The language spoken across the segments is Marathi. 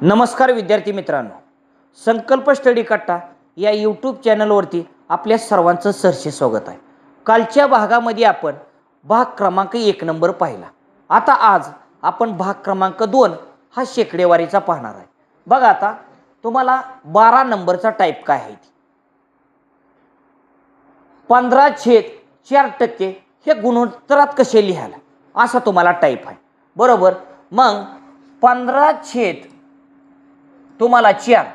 नमस्कार विद्यार्थी मित्रांनो, संकल्प स्टडी कट्टा या यूट्यूब चॅनलवरती आपल्या सर्वांचं सहर्ष स्वागत आहे. कालच्या भागामध्ये आपण भाग क्रमांक 1 नंबर पाहिला. आता आज आपण भाग क्रमांक 2 हा शेकडेवारीचा पाहणार आहे. बघा आता तुम्हाला 12 नंबरचा टाईप काय आहे. 15/4% हे गुणोत्तरात कसे लिहायला असा तुम्हाला टाईप आहे. बरोबर. मग 15 तुम्हाला 4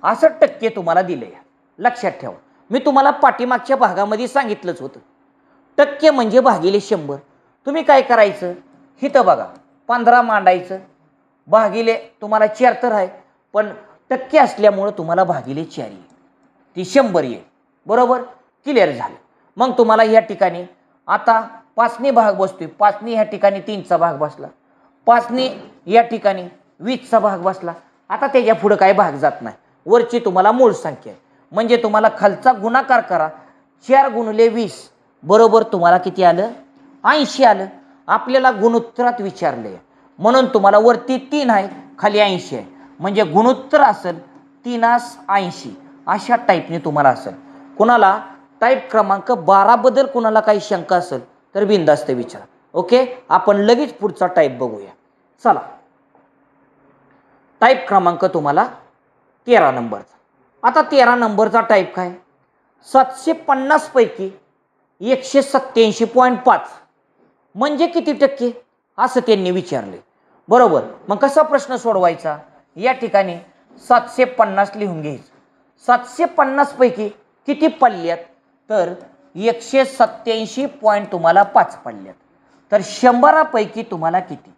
असं टक्के तुम्हाला दिले. लक्षात ठेवा, मी तुम्हाला पाठीमागच्या भागामध्ये सांगितलंच होतं, टक्के म्हणजे भागिले 100. तुम्ही काय करायचं, हिथं बघा 15 मांडायचं, भागिले तुम्हाला 4 तर आहे, पण टक्के असल्यामुळं तुम्हाला भागिले 4 येईल, ती 100 येईल. बरोबर, क्लिअर झालं. मग तुम्हाला ह्या ठिकाणी आता 5नी भाग बसतोय. 5नी ह्या ठिकाणी 3चा भाग बसला, 5नी या ठिकाणी 20चा भाग बसला. आता त्याच्या पुढे काय भाग जात नाही, वरची तुम्हाला मूळ संख्या आहे. म्हणजे तुम्हाला खालचा गुणाकार करा, 4 × 20 बरोबर तुम्हाला किती आलं, 80 आलं. आपल्याला गुणोत्तरात विचारले म्हणून तुम्हाला वरती 3 आहे, खाली 80 आहे, म्हणजे गुणोत्तर असेल 3/80. अशा टाईपने तुम्हाला असेल. कुणाला टाईप क्रमांक 12 बद्दल कुणाला काही शंका असेल तर बिनधास्त विचारा. ओके, आपण लगेच पुढचा टाईप बघूया. चला, टाईप क्रमांक तुम्हाला 13 नंबरचा. आता 13 नंबरचा टाईप काय, 750 पैकी 187.5 म्हणजे किती टक्के असं त्यांनी विचारले. बरोबर. मग कसा प्रश्न सोडवायचा, या ठिकाणी 750 लिहून घ्यायचं. 750 पैकी किती पडल्यात, तर 187 तुम्हाला 5 पडल्यात, तर 100 पैकी तुम्हाला किती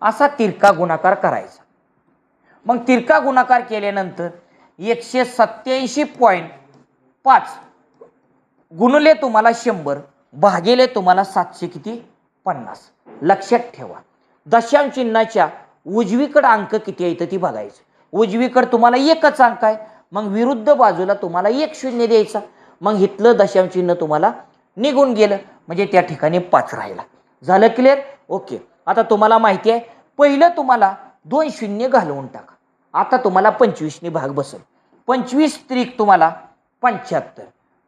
असा तिरका गुणाकार करायचा. मग तिरका गुणाकार केल्यानंतर 187.5 गुणले तुम्हाला 100 भागिले तुम्हाला 750. लक्षात ठेवा, दशांश चिन्हाच्या उजवीकडे अंक किती आहे ती बघायचं. उजवीकडे तुम्हाला एकच अंक आहे, मग विरुद्ध बाजूला तुम्हाला 1 शून्य द्यायचा. मग इथलं दशांश चिन्ह तुम्हाला निघून गेलं, म्हणजे त्या ठिकाणी 5 राहिला. झालं क्लिअर. ओके, आता तुम्हाला माहिती आहे, पहिलं तुम्हाला 2 शून्य घालवून टाका. आता तुम्हाला 25नी भाग बसेल. 25 त्रिक तुम्हाला 75,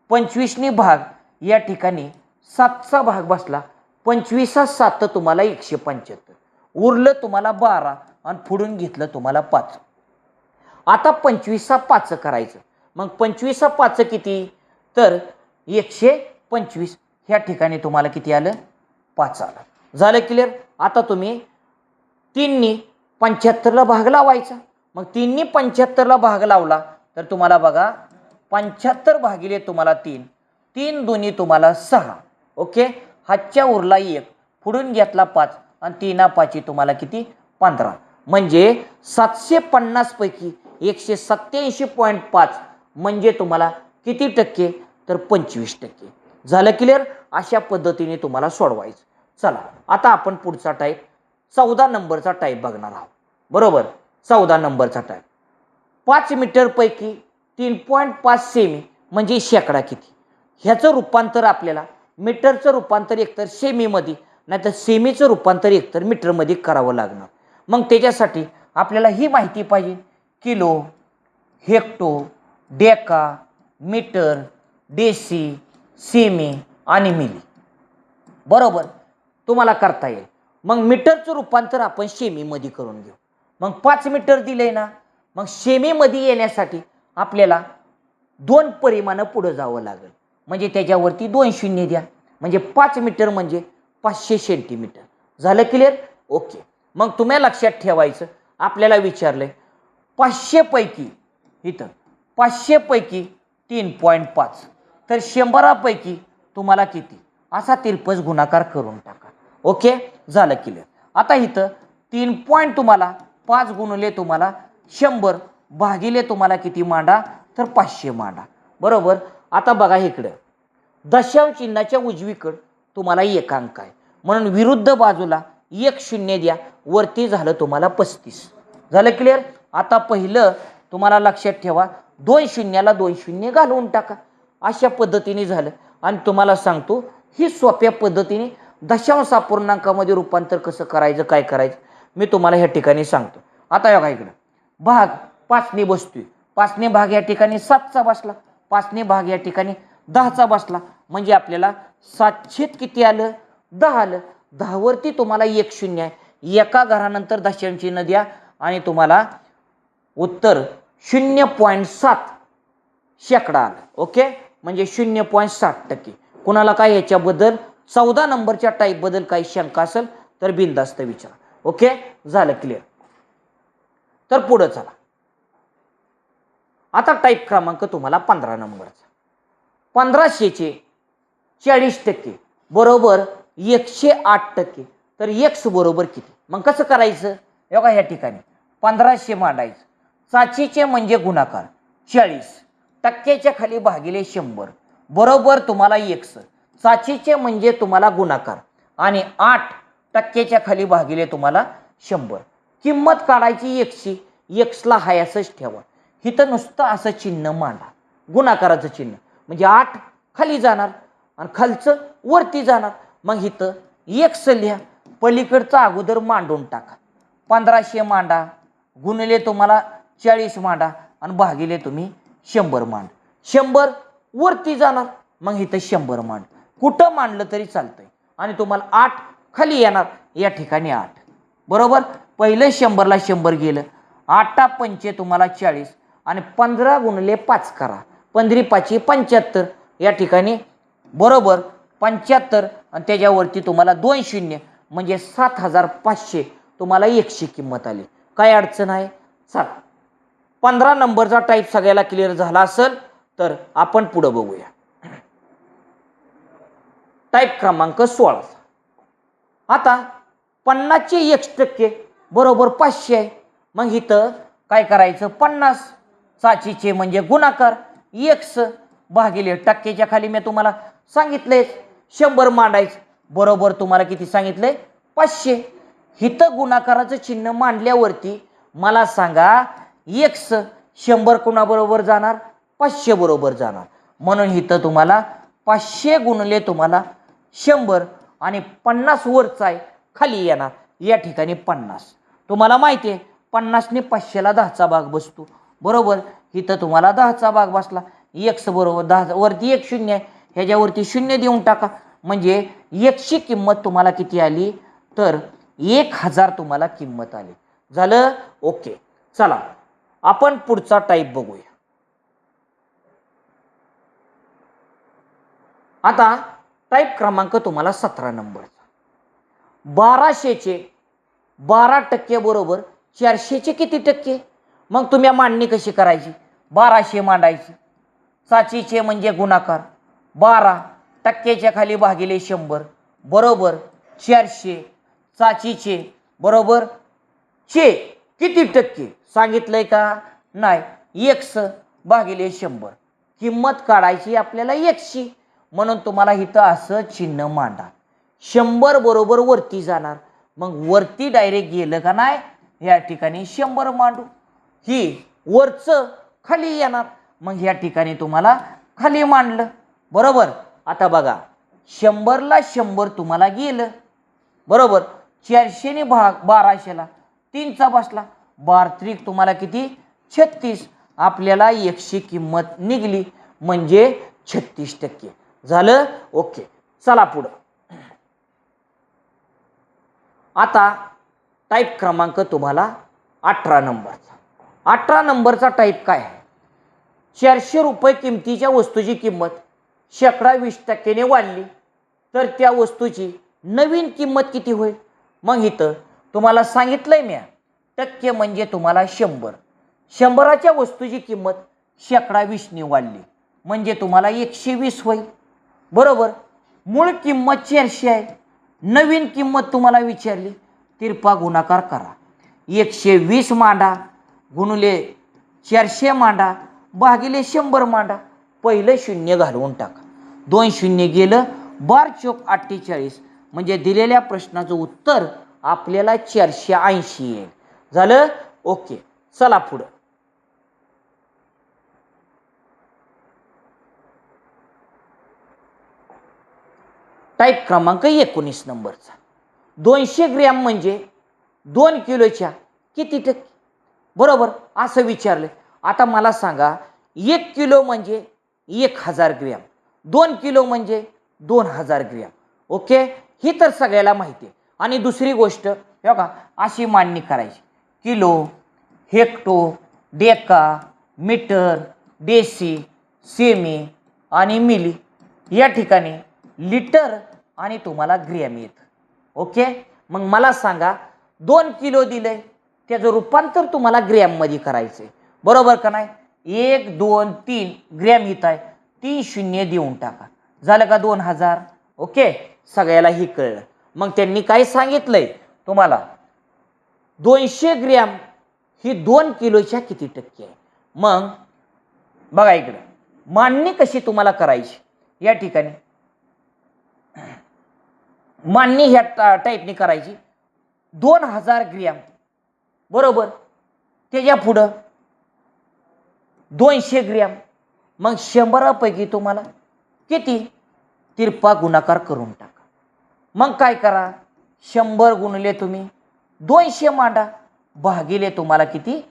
25नी भाग या ठिकाणी 7चा भाग बसला, 25/7 तुम्हाला 175, उरलं तुम्हाला 12 आणि पुढून घेतलं तुम्हाला 5. आता 25/5 करायचं. मग 25/5 किती, तर 125. ह्या ठिकाणी तुम्हाला किती आलं, 5 आलं. झालं क्लिअर. आता तुम्ही 3नी 75ला भाग लावायचा. मग 3नी 75ला भाग लावला तर तुम्हाला बघा 75 भागिले तुम्हाला 3, 3 दोन्ही तुम्हाला 6. ओके, हातच्या उरला 1, पुढून घेतला 5 आणि 3/5 तुम्हाला किती, 15. म्हणजे 750 पैकी 187.5 म्हणजे तुम्हाला किती टक्के, तर 25%. झालं क्लिअर. अशा पद्धतीने तुम्हाला सोडवायचं. चला, आता आपण पुढचा टाईप 14 नंबरचा टाईप बघणार आहोत. बरोबर, 14 नंबरचा टाईप 5 मीटर पैकी 3.5 सेमी म्हणजे शेकडा किती. ह्याचं रूपांतर आपल्याला मीटरचं रूपांतर एकतर सेमीमध्ये, नाहीतर सेमीचं रूपांतर एकतर मीटरमध्ये करावं लागणार. मग त्याच्यासाठी आपल्याला ही माहिती पाहिजे, kilo, hecto, deca, metre, deci, centi आणि मिली. बरोबर, तुम्हाला करता येईल. मग मीटरचं रूपांतर आपण सेमीमध्ये करून घेऊ. मग 5 मीटर दिले ना, मग सेमीमध्ये येण्यासाठी आपल्याला 2 परिमाणं पुढे जावं लागेल. म्हणजे त्याच्यावरती 2 शून्य द्या, म्हणजे 5 मीटर म्हणजे 500 सेंटीमीटर. झालं क्लिअर. ओके, मग तुम्ही लक्षात ठेवायचं, आपल्याला विचारलंय 500 पैकी, इथं 500 पैकी 3.5 तर 100 पैकी तुम्हाला किती असा तिरपस गुणाकार करून टाका. ओके, झालं क्लिअर. आता इथं 3 तुम्हाला 5 गुणले तुम्हाला 100 भागिले तुम्हाला किती मांडा, तर 500 मांडा. बरोबर. आता बघा इकडं दशांश चिन्हाच्या उजवीकडं तुम्हाला 1 अंक आहे, म्हणून विरुद्ध बाजूला 1 शून्य द्या, वरती झालं तुम्हाला 35. झालं क्लिअर. आता पहिलं तुम्हाला लक्षात ठेवा, 2 शून्याला 2 शून्य घालवून टाका. अशा पद्धतीने झालं. आणि तुम्हाला सांगतो, ही सोप्या पद्धतीने दशांश अपूर्णांकामध्ये रूपांतर कसं करायचं, काय करायचं मी तुम्हाला ह्या ठिकाणी सांगतो. आता बघा इकडं भाग 5ने बसतोय, 5ने भाग या ठिकाणी 7चा बसला, 5ने भाग या ठिकाणी 10चा बसला, म्हणजे आपल्याला 700 किती आलं 10 आलं. 10 वरती तुम्हाला 1 शून्य आहे, एका घरानंतर दशांश चिन्ह द्या आणि तुम्हाला उत्तर 0.7 शेकडा आलं. ओके, म्हणजे 0.7%. कुणाला काय याच्याबद्दल 14 नंबरच्या टाईप बद्दल काही शंका असेल तर बिनधास्त विचारा. ओके, झालं क्लिअर. तर पुढे चला. आता टाईप क्रमांक तुम्हाला 15 नंबरचा. 1500चे 40% बरोबर 108%. तर x बरोबर किती? मग कसं करायचं? बघा ह्या ठिकाणी 1500 मांडायचं, चाचीचे म्हणजे गुणाकार 40, टक्क्याच्या खाली भागिले 100 बरोबर तुम्हाला x, चाचीचे म्हणजे तुम्हाला गुणाकार आणि 8 टक्क्याच्या खाली भागिले तुम्हाला 100. किंमत काढायची xची, xला हाय असंच ठेवा. इथं नुसतं असं चिन्ह मांडा, गुणाकाराचं चिन्ह, म्हणजे 8 खाली जाणार आणि खालचं वरती जाणार. मग इथं x लिहा, पलीकडचा अगोदर मांडून टाका. 1500 मांडा, गुणिले तुम्हाला 40 मांडा आणि भागिले तुम्ही 100 मांड. 100 वरती जाणार, मग इथं 100 मांड. कुठं मांडलं तरी चालतंय आणि तुम्हाला 8 खाली येणार, या ठिकाणी 8 बरोबर. पहिलं 100ला 100 गेलं, 8 पंचे तुम्हाला 40 आणि 15 गुणिले 5 करा, 15 पाची 75 या ठिकाणी बरोबर 75 आणि त्याच्यावरती तुम्हाला 2 शून्य म्हणजे 7500 तुम्हाला xची किंमत आली. काय अडचण आहे? चला, 15 नंबरचा टाईप सगळ्याला क्लिअर झाला असेल तर आपण पुढे बघूया. टाईप क्रमांक 16. आता 50चे x% बरोबर 500 आहे. मग इथं काय करायचं? 50 चाचीचे म्हणजे गुणाकार x भागिले टक्क्याच्या खाली मी तुम्हाला सांगितले 100 मांडायचं, बरोबर तुम्हाला किती सांगितले? 500. इथं गुणाकाराचं चिन्ह मांडल्यावरती मला सांगा x 100 कोणाबरोबर जाणार? 500 बरोबर जाणार. म्हणून इथं तुम्हाला 500 गुणले तुम्हाला 100 आणि 50 वरचा आहे खाली येणार, या ठिकाणी 50. तुम्हाला माहिती आहे 50ने 500ला 10चा भाग बसतो बरोबर. इथं तुम्हाला 10चा भाग बसला, x बरोबर 10 वरती 1 शून्य आहे, ह्याच्यावरती 0 देऊन टाका, म्हणजे xची किंमत तुम्हाला किती आली? तर 1000 तुम्हाला किंमत आली. झालं? ओके, चला आपण पुढचा टाईप बघूया. आता टाईप क्रमांक तुम्हाला 17 नंबरचा. 1200चे 12% बरोबर 400चे किती टक्के? मग तुम्ही मांडणी कशी करायची? 1200 मांडायची, चाचीचे म्हणजे गुणाकार 12 टक्क्याच्या खाली भागिले 100 बरोबर 400, चाचीचे बरोबर चे किती टक्के सांगितलंय का? नाही, x भागिले 100. किंमत काढायची आपल्याला xची, म्हणून तुम्हाला इथं असं चिन्ह मांडा. 100 बरोबर वरती जाणार, मग वरती डायरेक्ट गेलं का नाही, या ठिकाणी 100 मांडू. ही वरचं खाली येणार, मग या ठिकाणी तुम्हाला खाली मांडलं बरोबर. आता बघा 100ला 100 तुम्हाला गेलं बरोबर, 400ने भाग 1200ला 3चा बसला, 12 तुम्हाला किती? 36. आपल्याला xची किंमत निघली म्हणजे 36%. झालं? ओके, चला पुढं. आता टाईप क्रमांक तुम्हाला 18 नंबरचा. 18 नंबरचा टाईप काय आहे? 400 रुपये किमतीच्या वस्तूची किंमत 20% वाढली तर त्या वस्तूची नवीन किंमत किती होईल? मग इथं तुम्हाला सांगितलंय मी, टक्के म्हणजे तुम्हाला 100. 100च्या वस्तूची किंमत 20% वाढली म्हणजे तुम्हाला 120 होईल बरोबर. मूळ किंमत 400 आहे, नवीन किंमत तुम्हाला विचारली, तिरपा गुणाकार करा, 120 मांडा गुणिले 400 मांडा भागिले 100 मांडा, पहिलं शून्य घालवून टाका, 2 शून्य गेलं, 12 चोक 48 म्हणजे दिलेल्या प्रश्नाचं उत्तर आपल्याला 480 येईल. झालं? ओके, चला पुढं. टाईप क्रमांक 19 नंबरचा. 200 ग्रॅम म्हणजे 2 किलोच्या किती टक्के? बरोबर असं विचारले. आता मला सांगा 1 किलो म्हणजे 1000 ग्रॅम, 2 किलो म्हणजे 2000 ग्रॅम. ओके, ही तर सगळ्याला माहिती आहे. आणि दुसरी गोष्ट हे बघा अशी मांडणी करायची. Kilo, hecto, deca, metre, deci, centi आणि मिली. या ठिकाणी लिटर आणि तुम्हाला ग्रॅम येतं. ओके, मग मला सांगा 2 किलो दिलंय, त्याचं रूपांतर तुम्हाला ग्रॅममध्ये करायचंय. बरोबर का नाही? 1 2 3 ग्रॅम हित आहे, 3 शून्य देऊन टाका. झालं का 2000? ओके, सगळ्याला ही कळलं. मग त्यांनी काय सांगितलंय तुम्हाला, 200 ग्रॅम ही 2 किलोच्या किती टक्के आहे. मग बघा इकडं मांडणी कशी तुम्हाला करायची. या ठिकाणी मांडणी ह्या टाईपने करायची. 2000 ग्रॅम बरोबर, त्याच्या पुढं 200 ग्रॅम. मग 100 पैकी तुम्हाला किती तिरपा गुणाकार करून टाका. मग काय करा, 100 गुणले तुम्ही 200 मांडा, भागिले तुम्हाला किती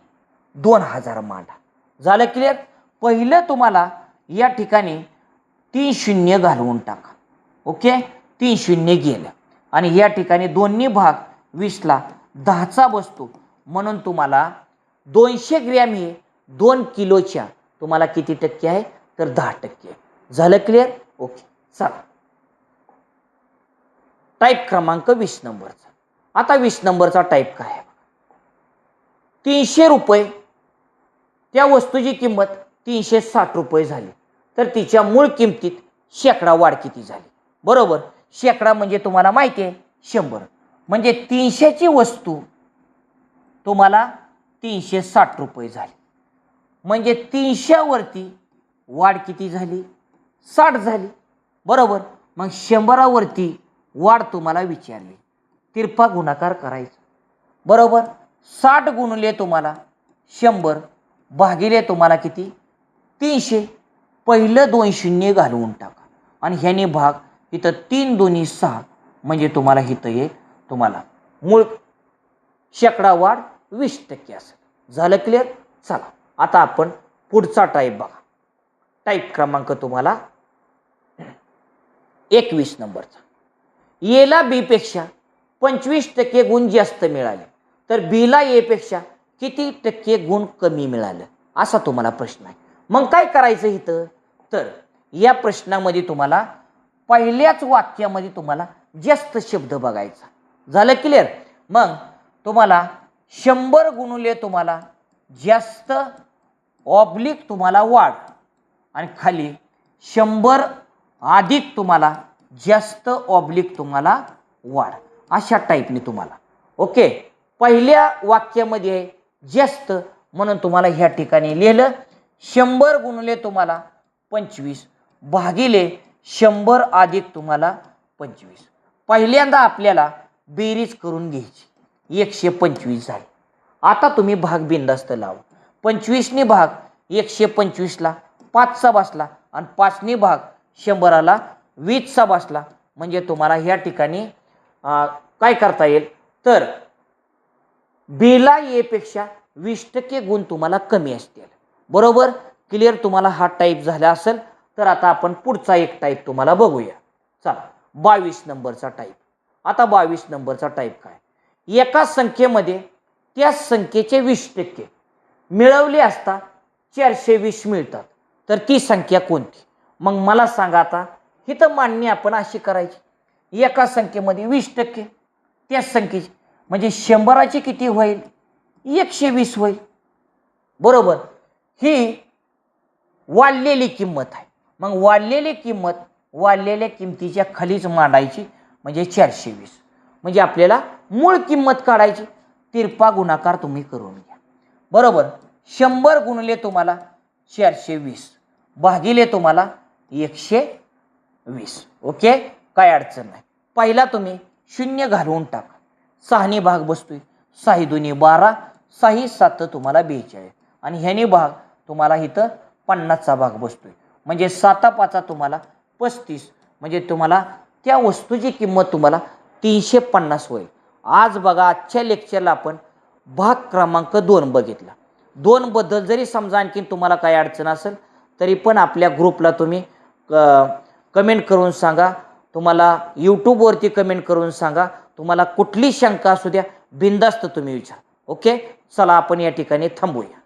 2000 मांडा. झालं क्लिअर? पहिलं तुम्हाला या ठिकाणी 3 शून्य घालवून टाका. ओके, 3 शून्य गेलं आणि या ठिकाणी दोन्ही भाग 20ला 10चा बसतो, म्हणून तुम्हाला 200 ग्रॅम हे 2 किलोच्या तुम्हाला किती टक्के आहे तर 10%. झालं क्लिअर? ओके, चला टाईप क्रमांक 20 नंबरचा. आता 20 नंबरचा टाईप काय आहे? 300 रुपये त्या वस्तूची किंमत 360 रुपये झाली, तर तिच्या मूळ किमतीत शेकडा वाढ किती झाली. बरोबर, शेकडा म्हणजे तुम्हाला माहिती आहे 100, म्हणजे 300ची वस्तू तुम्हाला 360 रुपये झाली, म्हणजे 300 वरती वाढ किती झाली 60 झाली. बरोबर, मग 100 वरती वाढ तुम्हाला विचारली, तिरपा गुणाकार करायचा. बरोबर, 60 गुणले तुम्हाला 100 भागिले तुम्हाला किती 300. पहिलं 2 शून्य घालवून टाका आणि ह्याने भाग, इथं 3 दोन्ही 6, म्हणजे तुम्हाला इथं येईल तुम्हाला मूळ शेकडा वाढ 20% असेल. झालं क्लिअर? चला आता आपण पुढचा टाईप बघा. टाईप क्रमांक तुम्हाला 21 नंबरचा. एला बी पेक्षा 25% गुण जास्त मिळाले, तर बीला ए पेक्षा किती टक्के गुण कमी मिळालं, असा तुम्हाला प्रश्न आहे. मग काय करायचं इथं, तर या प्रश्नामध्ये तुम्हाला पहिल्याच वाक्यामध्ये तुम्हाला जास्त शब्द बघायचा. झालं क्लिअर? मग तुम्हाला 100 गुणुले तुम्हाला जास्त ऑब्लिक तुम्हाला वाढ, आणि खाली 100 अधिक तुम्हाला जास्त ऑब्लिक तुम्हाला वाढ, अशा टाईपने तुम्हाला. ओके, पहिल्या वाक्यामध्ये आहे जास्त, म्हणून तुम्हाला ह्या ठिकाणी लिहिलं 100 गुणले तुम्हाला 25 भागिले 100 अधिक तुम्हाला 25. पहिल्यांदा आपल्याला बेरीज करून घ्यायची, 125 झाली. आता तुम्ही भाग बिंदास्त लावा. 25नी भाग 125ला 5चा बसला आणि 5नी भाग 100ला 20चा बसला, म्हणजे तुम्हाला ह्या ठिकाणी काय करता येईल, तर बीला ए पेक्षा 20% गुण तुम्हाला कमी असतील. बरोबर, क्लिअर? तुम्हाला हा टाईप झाला असेल तर आता आपण पुढचा एक टाईप तुम्हाला बघूया. चला 22 नंबरचा टाईप. आता 22 नंबरचा टाईप काय, एका संख्येमध्ये त्या संख्येचे 20% मिळवले असता 420 मिळतात, तर ती संख्या कोणती. मग मला सांगा, आता ही तर मांडणी आपण अशी करायची, एका संख्येमध्ये 20% त्या संख्येची, म्हणजे 100ची किती होईल 120 होईल. बरोबर, ही वाढलेली किंमत आहे. मग वाढलेली किंमत वाढलेल्या किमतीच्या खालीच मांडायची, म्हणजे 420. म्हणजे आपल्याला मूळ किंमत काढायची, तिरपा गुणाकार तुम्ही करून घ्या. बरोबर, 100 गुणले तुम्हाला 420 भागिले तुम्हाला 120. ओके, काय अडचण नाही. पहिला तुम्ही 0 घालवून टाका, 6नी भाग बसतोय, 6 दुनी 12, 6 7 तुम्हाला 42, आणि ह्याने भाग तुम्हाला इथं 50चा भाग बसतोय, म्हणजे 7 5 तुम्हाला 35, म्हणजे तुम्हाला त्या वस्तूची किंमत तुम्हाला 350 होईल. आज बघा, आजच्या लेक्चरला आपण भाग क्रमांक 2 बघितला. 2 बद्दल जरी समजा आणखीन तुम्हाला काही अडचण असेल तरी पण आपल्या ग्रुपला तुम्ही कमेंट करून सांगा. तुम्हाला यूट्यूबवरती कमेंट करून सांगा. तुम्हाला कुठली शंका असू द्या बिनधास्त तुम्ही विचारा. ओके, चला आपण या ठिकाणी थांबूया.